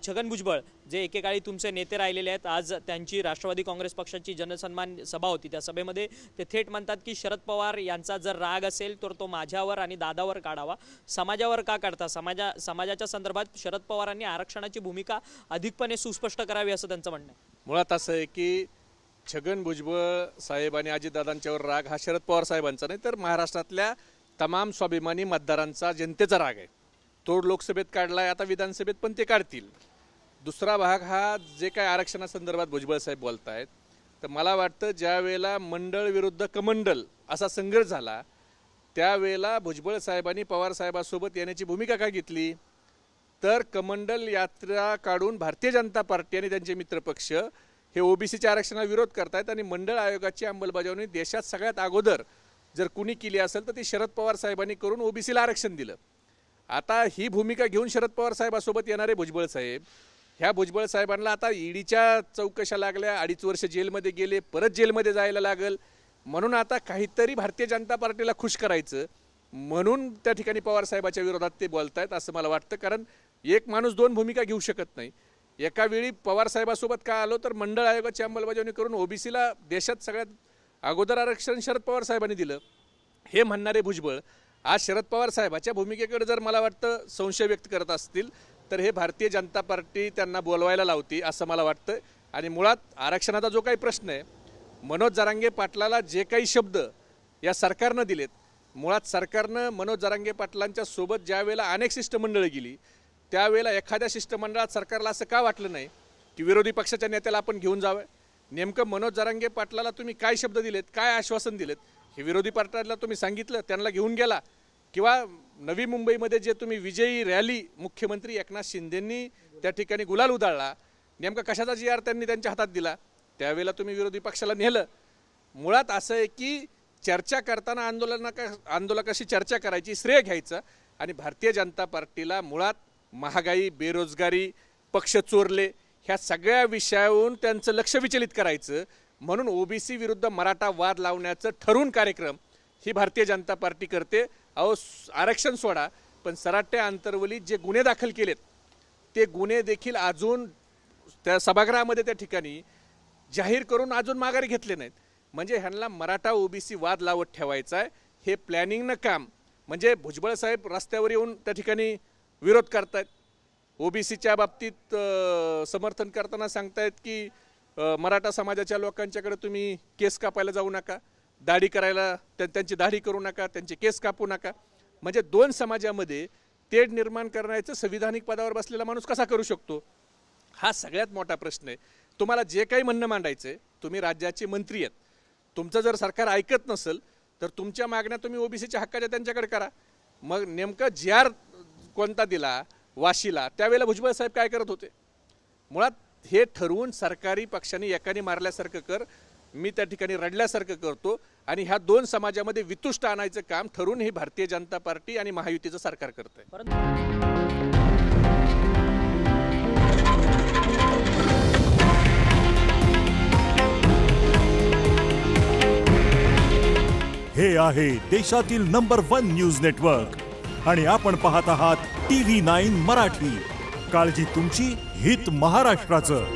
छगन भुजबळ जे एकेकाळी तुमचे नेते राहिलेले आहेत, आज त्यांची राष्ट्रवादी काँग्रेस पक्षाची जनसन्मान सभा होती, त्या सभेमध्ये ते थेट म्हणतात की शरद पवार यांचा जर राग असेल तर तो माझ्यावर आणि दादावर काढावा, समाजावर का काढता, समाजाच्या संदर्भात शरद पवारांनी आरक्षणाची भूमिका अधिकपणे सुस्पष्ट करावी असं त्यांचं म्हणणं आहे। मुळात असं आहे की छगन भुजबळ साहेब आणि अजितदादांच्यावर राग हा शरद पवार साहेबांचा नाही तर महाराष्ट्रातल्या तमाम स्वाभिमानी मतदारांचा, जनतेचा राग आहे। तो लोकसभेत काढलाय, आता विधानसभेत पण ते काढतील। दुसरा भाग हा जे काय आरक्षणासंदर्भात भुजबळ साहेब बोलतायत, तर मला वाटतं ज्या वेळेला मंडळ विरुद्ध कमंडल असा संघर्ष झाला त्यावेळेला भुजबळ साहेबांनी पवार साहेबांसोबत येण्याची भूमिका काय घेतली, तर कमंडल यात्रा काढून भारतीय जनता पार्टी आणि त्यांचे मित्रपक्ष हे ओबीसीच्या आरक्षणाला विरोध करतायत आणि मंडळ आयोगाची अंमलबजावणी देशात सगळ्यात अगोदर जर कुणी केली असेल तर ती शरद पवार साहेबांनी करून ओबीसीला आरक्षण दिलं। आता ही भूमिका घेऊन शरद पवार साहेबांसोबत येणारे भुजबळ साहेब, ह्या भुजबळ साहेबांना आता ईडीच्या चौकशा लागल्या, 2.5 वर्ष जेलमध्ये गेले, परत जेलमध्ये जायला लागल, म्हणून आता काहीतरी भारतीय जनता पार्टीला खुश करायचं म्हणून त्या ठिकाणी पवार साहेबाच्या विरोधात ते बोलतायत असं मला वाटतं। कारण एक माणूस दोन भूमिका घेऊ शकत नाही। एका वेळी पवार साहेबांसोबत का आलो तर मंडळ आयोगाची अंमलबजावणी करून ओबीसीला देशात सगळ्यात अगोदर आरक्षण शरद पवार साहेबांनी दिलं हे म्हणणारे भुजबळ आज शरद पवार साहेबाच्या भूमिकेकडे जर मला वाटतं संशय व्यक्त करत असतील तर हे भारतीय जनता पार्टी त्यांना बोलवायला लावती असं मला वाटतं। आणि मुळात आरक्षणाचा जो काही प्रश्न आहे, मनोज जरांगे पाटलाला जे काही शब्द या सरकारनं दिलेत, मुळात सरकारनं मनोज जरांगे पाटलांच्या सोबत ज्या वेळेला अनेक शिष्टमंडळं गेली त्यावेळेला एखाद्या शिष्टमंडळात सरकारला असं का वाटलं नाही की विरोधी पक्षाच्या नेत्याला आपण घेऊन जावं। नेमकं मनोज जरांगे पाटलाला तुम्ही काय शब्द दिलेत, काय आश्वासन दिलेत हे विरोधी पक्षाला तुम्ही सांगितलं, त्यांना घेऊन गेला, किंवा नवी मुंबईमध्ये जे तुम्ही विजयी रॅली मुख्यमंत्री एकनाथ शिंदेंनी त्या ठिकाणी गुलाल उधळला, नेमका कशाचा GR त्यांनी त्यांच्या हातात दिला, त्यावेळेला तुम्ही विरोधी पक्षाला नेलं। मुळात असं आहे की चर्चा करताना आंदोलकाशी चर्चा करायची, श्रेय घ्यायचं आणि भारतीय जनता पार्टीला मुळात महागाई, बेरोजगारी, पक्ष चोरले ह्या सगळ्या विषयावरून त्यांचं लक्ष विचलित करायचं म्हणून ओबीसी विरुद्ध मराठा वाद लावण्याचं ठरवून कार्यक्रम ही भारतीय जनता पार्टी करते। अहो आरक्षण सोडा, पण सराटे आंतरवलीत जे गुन्हे दाखल केलेत ते गुन्हे देखील अजून त्या सभागृहामध्ये त्या ठिकाणी जाहीर करून अजून माघारी घेतले नाहीत। म्हणजे ह्यांना मराठा ओबीसी वाद लावत ठेवायचा आहे, हे प्लॅनिंगनं काम। म्हणजे भुजबळ साहेब रस्त्यावर येऊन त्या ठिकाणी विरोध करतायत, ओबीसीच्या बाबतीत समर्थन करताना सांगतायत की मराठा समाजाच्या लोकांच्याकडे तुम्ही केस कापायला जाऊ नका, दाढी करायला त्यांची दाढी करू नका, त्यांचे केस कापू नका। म्हणजे दोन समाजामध्ये तेढ निर्माण करण्याचं संविधानिक पदावर बसलेला माणूस कसा करू शकतो, हा सगळ्यात मोठा प्रश्न आहे। तुम्हाला जे काही म्हणणं मांडायचं आहे, तुम्ही राज्याचे मंत्री आहेत, तुमचं जर सरकार ऐकत नसेल तर तुमच्या मागण्या तुम्ही ओबीसीच्या हक्काच्या त्यांच्याकडे करा। मग नेमका GR कोणता दिला वाशीला, त्यावेळेला भुजबळ साहेब काय करत होते? मुळात हे ठरवून सरकारी पक्षाने एकाने मारल्यासारखं कर, मी त्या ठिकाणी रडल्यासारखं करतो आणि ह्या दोन समाजामध्ये वितुष्ट आणायचं काम ठरवून ही भारतीय जनता पार्टी आणि महायुतीचं सरकार करतंय। हे आहे देशातील नंबर 1 न्यूज नेटवर्क आणि आपण पाहत आहात TV9 मराठी। काळजी तुमची, हित महाराष्ट्राचं।